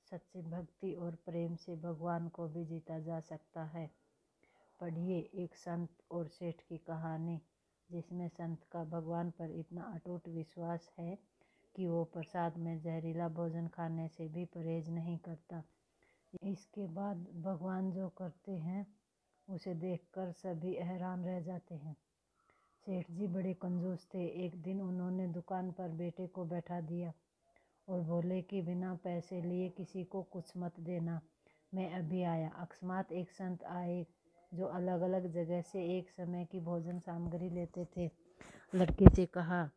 सच्ची भक्ति और प्रेम से भगवान को भी जीता जा सकता है। पढ़िए एक संत और सेठ की कहानी, जिसमें संत का भगवान पर इतना अटूट विश्वास है कि वो प्रसाद में जहरीला भोजन खाने से भी परहेज नहीं करता। इसके बाद भगवान जो करते हैं उसे देखकर सभी हैरान रह जाते हैं। सेठ जी बड़े कंजूस थे। एक दिन उन्होंने दुकान पर बेटे को बैठा दिया और बोले कि बिना पैसे लिए किसी को कुछ मत देना, मैं अभी आया। अकस्मात एक संत आए जो अलग अलग जगह से एक समय की भोजन सामग्री लेते थे। लड़के से कहा,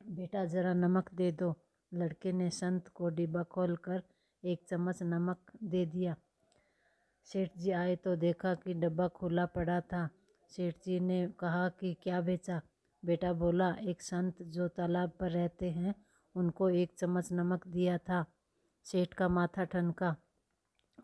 बेटा जरा नमक दे दो। लड़के ने संत को डिब्बा खोलकर एक चम्मच नमक दे दिया। सेठ जी आए तो देखा कि डब्बा खुला पड़ा था। सेठ जी ने कहा कि क्या बेचा? बेटा बोला, एक संत जो तालाब पर रहते हैं उनको एक चम्मच नमक दिया था। सेठ का माथा ठनका।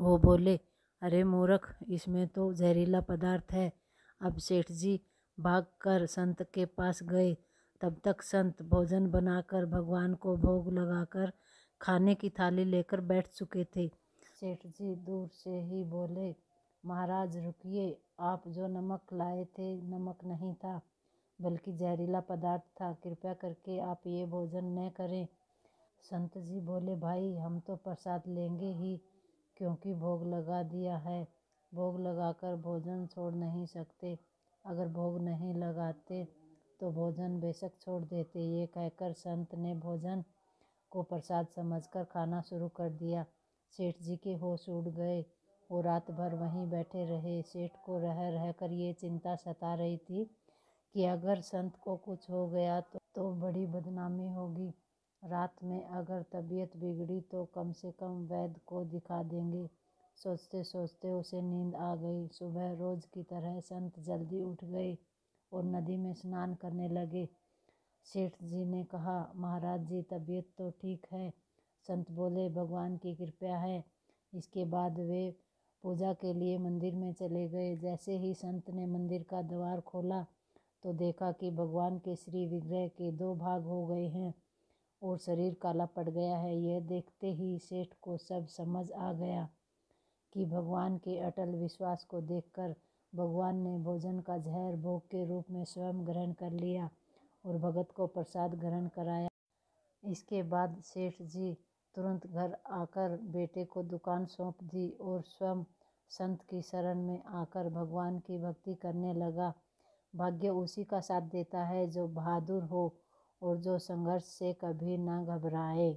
वो बोले, अरे मूर्ख, इसमें तो जहरीला पदार्थ है। अब सेठ जी भागकर संत के पास गए। तब तक संत भोजन बनाकर भगवान को भोग लगाकर खाने की थाली लेकर बैठ चुके थे। सेठ जी दूर से ही बोले, महाराज रुकिए, आप जो नमक लाए थे नमक नहीं था बल्कि जहरीला पदार्थ था। कृपया करके आप ये भोजन न करें। संत जी बोले, भाई हम तो प्रसाद लेंगे ही, क्योंकि भोग लगा दिया है। भोग लगाकर भोजन छोड़ नहीं सकते। अगर भोग नहीं लगाते तो भोजन बेशक छोड़ देते। ये कहकर संत ने भोजन को प्रसाद समझकर खाना शुरू कर दिया। सेठ जी के होश उड़ गए। वो रात भर वहीं बैठे रहे। सेठ को रह रहकर ये चिंता सता रही थी कि अगर संत को कुछ हो गया तो बड़ी बदनामी होगी। रात में अगर तबीयत बिगड़ी तो कम से कम वैद्य को दिखा देंगे। सोचते सोचते उसे नींद आ गई। सुबह रोज की तरह संत जल्दी उठ गए और नदी में स्नान करने लगे। सेठ जी ने कहा, महाराज जी तबीयत तो ठीक है? संत बोले, भगवान की कृपा है। इसके बाद वे पूजा के लिए मंदिर में चले गए। जैसे ही संत ने मंदिर का द्वार खोला तो देखा कि भगवान के श्री विग्रह के 2 भाग हो गए हैं और शरीर काला पड़ गया है। यह देखते ही सेठ को सब समझ आ गया कि भगवान के अटल विश्वास को देखकर भगवान ने भोजन का जहर भोग के रूप में स्वयं ग्रहण कर लिया और भगत को प्रसाद ग्रहण कराया। इसके बाद सेठ जी तुरंत घर आकर बेटे को दुकान सौंप दी और स्वयं संत की शरण में आकर भगवान की भक्ति करने लगा। भाग्य उसी का साथ देता है जो बहादुर हो और जो संघर्ष से कभी ना घबराए।